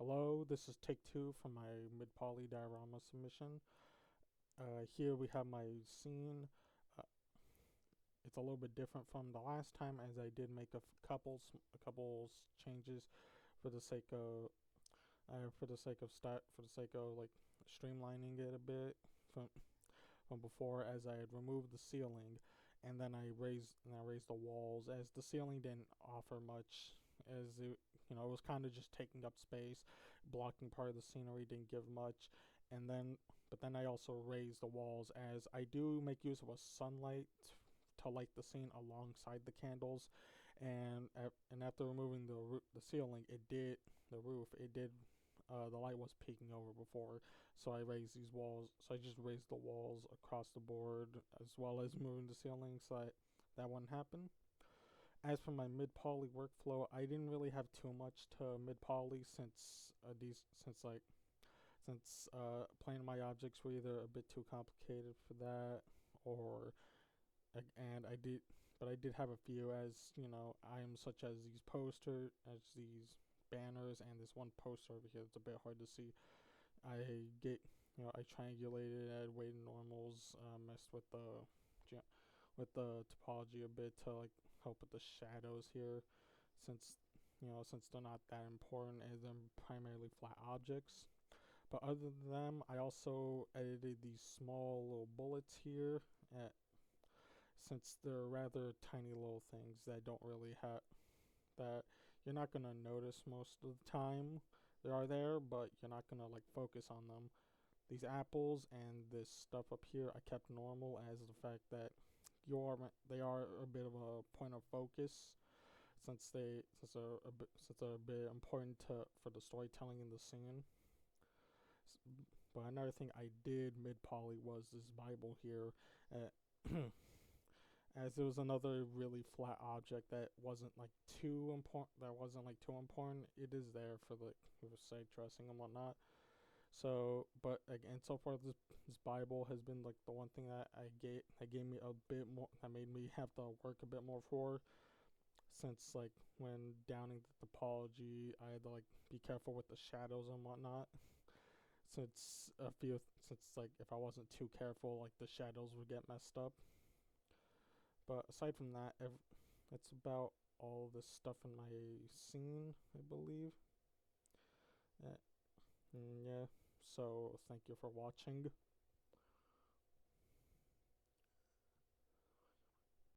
Hello, this is take two from my mid-poly diorama submission. Here we have my scene. Uh, it's a little bit different from the last time, as I did make a couple changes for the sake of like streamlining it a bit from before, as I had removed the ceiling, and then I raised the walls, as the ceiling didn't offer much, as it was kind of just taking up space, blocking part of the scenery, didn't give much. And then but then I also raised the walls, as I do make use of a sunlight to light the scene alongside the candles. And after removing the ceiling, the roof, it did, the light was peeking over before, so I raised these walls. So I just raised the walls across the board, as well as moving the ceiling, so that wouldn't happen. As for my mid poly workflow, I didn't really have too much to mid poly, since playing my objects were either a bit too complicated for that, or and I did, but I did have a few, as items such as these banners, and this one poster over here. It's a bit hard to see. I triangulated, added weighted normals, messed with the topology a bit to like help with the shadows here, since since they're not that important, as they're primarily flat objects. But other than them, I also edited these small little bullets here, since they're rather tiny little things that don't really have that you're not gonna notice most of the time. They are there, but you're not gonna like focus on them. These apples and this stuff up here, I kept normal, as the fact that they are a bit of a point of focus, since they're a bit important for the storytelling in the scene. But another thing I did mid poly was this Bible here, uh, as it was another really flat object that wasn't like too important. It is there for for site dressing and whatnot. So, but again, so far this Bible has been like the one thing that gave me a bit more, that made me have to work a bit more for, since like when downing the topology, I had to like be careful with the shadows and whatnot. Since like if I wasn't too careful, like the shadows would get messed up. But aside from that, that's about all this stuff in my scene, I believe. Uh, yeah. So thank you for watching.